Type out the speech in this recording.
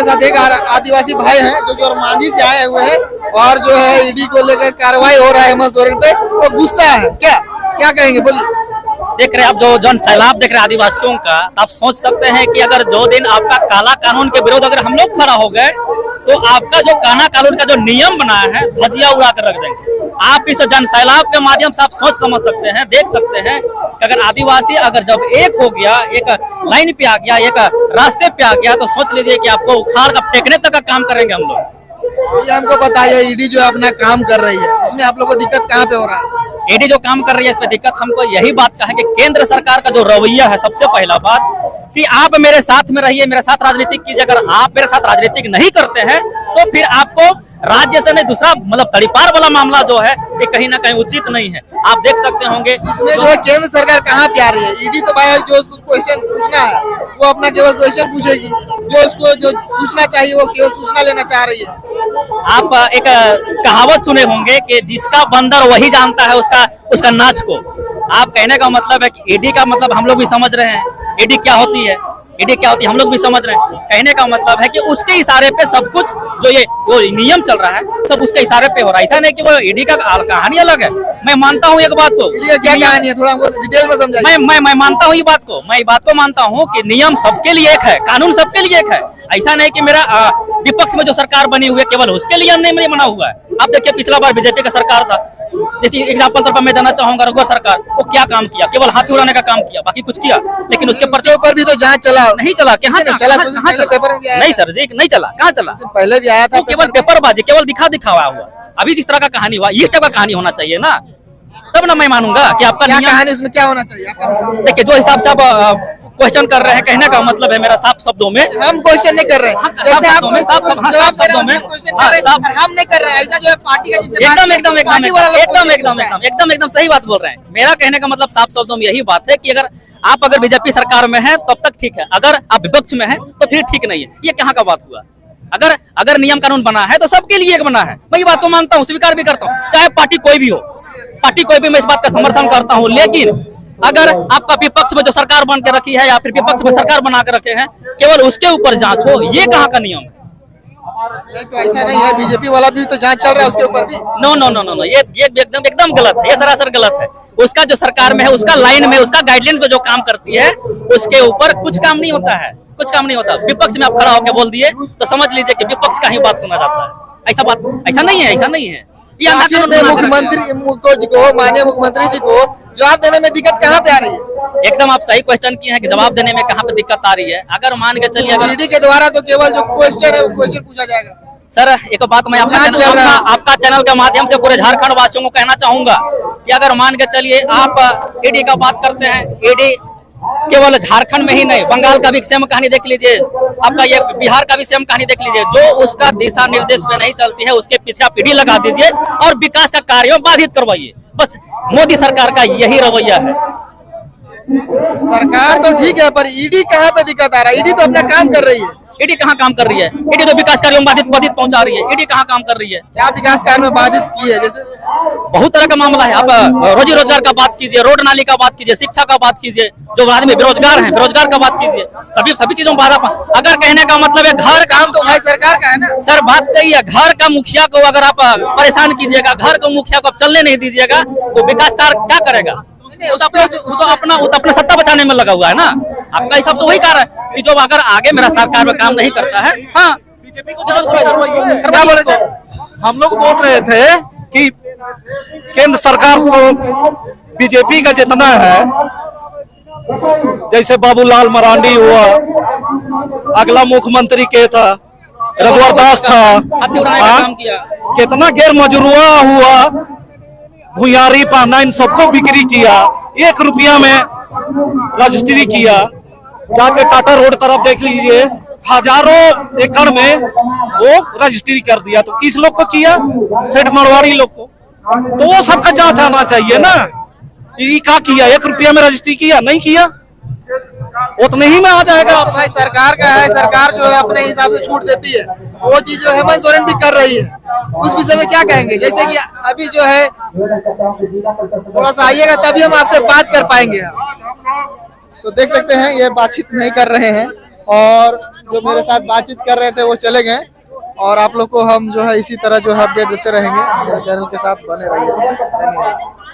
साथ एक आदिवासी भाई हैं जो कि मांझी से आए हुए हैं और जो है ईडी को लेकर कार्रवाई हो रहा है हेमंत सोरेन पे, वो गुस्सा है क्या क्या कहेंगे बोलिए। देख रहे हैं आप जो जन सैलाब देख रहे हैं आदिवासियों का, तो आप सोच सकते हैं कि अगर जो दिन आपका काला कानून के विरोध अगर हम लोग खड़ा हो गए तो आपका जो काला कानून का जो नियम बनाया है धजिया उड़ा कर रख देंगे। आप इस जन सैलाब के माध्यम से आप सोच समझ सकते हैं, देख सकते हैं कि अगर आदिवासी अगर जब एक हो गया, एक लाइन पे आ गया, एक रास्ते पे आ गया, तो सोच लीजिए कि आपको उखाड़ का फेंकने तक का काम करेंगे हम लोग। ये हमको बताइए ईडी जो अपना काम कर रही है इसमें आप लोगों को दिक्कत कहाँ पे हो रहा है। ईडी जो काम कर रही है इसमें दिक्कत हमको यही बात का है कि केंद्र सरकार का जो रवैया है, सबसे पहला बात कि आप मेरे साथ में रहिए, मेरे साथ राजनीतिक कीजिए, अगर आप मेरे साथ राजनीतिक नहीं करते हैं तो फिर आपको राज्य से नहीं दूसरा मतलब तड़ीपार वाला मामला जो है ये कहीं ना कहीं उचित नहीं है। आप देख सकते होंगे इसमें जो है केंद्र सरकार कहाँ पे आ रही है। ईडी तो भाई जो उसको क्वेश्चन पूछना है वो अपना केवल क्वेश्चन पूछेगी, जो उसको जो सूचना चाहिए वो केवल सूचना लेना चाह रही है। आप एक कहावत सुने होंगे कि जिसका बंदर वही जानता है उसका नाच को। आप कहने का मतलब है कि ईडी का मतलब हम लोग भी समझ रहे हैं ईडी क्या होती है, ईडी क्या होती है हम लोग भी समझ रहे हैं। कहने का मतलब है कि उसके इशारे पे सब कुछ जो ये वो नियम चल रहा है सब उसके इशारे पे हो रहा है। ऐसा नहीं कि वो ईडी का कहानी अलग है। मैं मानता हूँ एक बात को, क्या कहानी है थोड़ा हमको डिटेल में समझाइए। मैं मानता हूँ ये बात को, मैं ये बात को मानता हूँ कि नियम सबके लिए एक है, कानून सबके लिए एक है। ऐसा नहीं कि मेरा विपक्ष में जो सरकार बनी हुई है केवल उसके लिए नहीं बना हुआ है। आप देखिए पिछला बार बीजेपी का सरकार था, जैसे एग्जाम्पल तौर पर मैं देना चाहूंगा रघुवर सरकार, वो क्या काम किया, केवल हाथी उड़ाने का काम किया, बाकी कुछ किया। लेकिन उसके ऊपर भी तो जांच चला नहीं चला, कहाँ चला? पेपर नहीं सर जी नहीं चला, कहाँ चला? पहले भी आया था, केवल पेपरबाजी, केवल दिखावा हुआ। अभी जिस तरह का कहानी हुआ ये टाइप का कहानी होना चाहिए ना, तब ना मैं मानूंगा कि आपका कहानी इसमें क्या होना चाहिए। देखिए जो हिसाब से आप क्वेश्चन कर रहे हैं, कहने का मतलब है मेरा साफ शब्दों में, हम क्वेश्चन नहीं कर रहे हैं, जैसे आप जवाब दे रहे हैं क्वेश्चन कर रहे हैं, हम नहीं कर रहे हैं। ऐसा जो है पार्टी का जिससे एकदम सही बात बोल रहे हैं। मेरा कहने का मतलब साफ शब्दों में यही बात है कि अगर बीजेपी सरकार में है तब तक ठीक है, अगर आप विपक्ष में है तो फिर ठीक नहीं है। ये कहाँ का बात हुआ? अगर नियम कानून बना है तो सबके लिए एक बना है। मैं ये बात को मानता हूँ, स्वीकार भी करता हूँ, चाहे पार्टी कोई भी हो, मैं इस बात का समर्थन करता हूँ। लेकिन अगर आपका विपक्ष में जो सरकार बन के रखी है या फिर विपक्ष में सरकार बना के रखे हैं, केवल उसके ऊपर जांच हो, ये कहाँ का नियम है? तो ऐसा नहीं है, बीजेपी वाला भी तो जांच चल रहा है उसके ऊपर भी। नो, ये एकदम गलत है, ये सरासर गलत है। उसका जो सरकार में है, उसका लाइन में, उसका गाइडलाइंस में जो काम करती है उसके ऊपर कुछ काम नहीं होता है, कुछ काम नहीं होता। विपक्ष में आप खड़ा होकर बोल दिए तो समझ लीजिए कि विपक्ष का ही बात सुना जाता है। ऐसा नहीं है। आखिर में मुख्यमंत्री को माननीय मुख्यमंत्री जी को जवाब देने में दिक्कत कहाँ पे आ रही है? एकदम आप सही क्वेश्चन किए हैं कि जवाब देने में कहाँ पे दिक्कत आ रही है। अगर मान के चलिए ईडी के द्वारा तो केवल जो क्वेश्चन है वो क्वेश्चन पूछा जाएगा। सर एक बात मैं आपका चैनल के माध्यम से पूरे झारखंड वासियों को कहना चाहूंगा कि अगर मान के चलिए आप ईडी का बात करते हैं, ईडी केवल झारखंड में ही नहीं, बंगाल का भी सेम कहानी देख लीजिए, आपका ये बिहार का भी सेम कहानी देख लीजिए। जो उसका दिशा निर्देश में नहीं चलती है उसके पीछे आप ईडी लगा दीजिए और विकास का कार्य बाधित करवाइए। बस मोदी सरकार का यही रवैया है। सरकार तो ठीक है पर ईडी कहाँ पे दिक्कत आ रहा है? ईडी तो अपना काम कर रही है। ईडी कहाँ काम कर रही है? ईडी तो विकास कार्यों में बाधित पहुंचा रही है। ईडी कहाँ काम कर रही है? क्या विकास कार्य में बाधित की है? जैसे बहुत तरह का मामला है। आप रोजी रोजगार का बात कीजिए, रोड नाली का बात कीजिए, शिक्षा का बात कीजिए, जो आदमी बेरोजगार है बेरोजगार का बात कीजिए, सभी चीजों में बाधा। अगर कहने का मतलब है घर काम तो भाई सरकार का है ना सर, बात सही है। घर का मुखिया को अगर आप परेशान कीजिएगा, घर का मुखिया को आप चलने नहीं दीजिएगा तो विकास कार्य क्या करेगा? अपना सत्ता बचाने में लगा हुआ है ना। आपका हिसाब से वही कार्य है कि जो अगर आगे मेरा सरकार में काम नहीं करता है। हाँ बीजेपी को क्या बोले सर? हम लोग बोल रहे थे कि केंद्र सरकार को बीजेपी का जितना है, जैसे बाबूलाल मरांडी हुआ, अगला मुख्यमंत्री के था रघुवर दास था, कितना गैर मजरूआ हुआ, भुयारी पाना, इन सबको बिक्री किया, 1 रुपया में रजिस्ट्री किया। जाके टाटा रोड तरफ देख लीजिए, हजारों एकड़ में वो रजिस्ट्री कर दिया। तो किस लोग को किया? सेठ मरवाड़ी लोग को। तो वो सबका जांच आना चाहिए ना। ये क्या किया? 1 रुपया में रजिस्ट्री किया? नहीं किया, उतने ही में आ जाएगा। तो भाई सरकार का है, सरकार जो है अपने हिसाब से छूट देती है, वो चीज जो हेमंत सोरेन भी कर रही है। उस विषय में क्या कहेंगे? जैसे कि अभी जो है थोड़ा सा आइएगा तभी हम आपसे बात कर पाएंगे। तो देख सकते हैं ये बातचीत नहीं कर रहे हैं और जो मेरे साथ बातचीत कर रहे थे वो चले गए, और आप लोग को हम जो है इसी तरह जो है अपडेट देते रहेंगे। मेरे चैनल के साथ बने रहिए। धन्यवाद।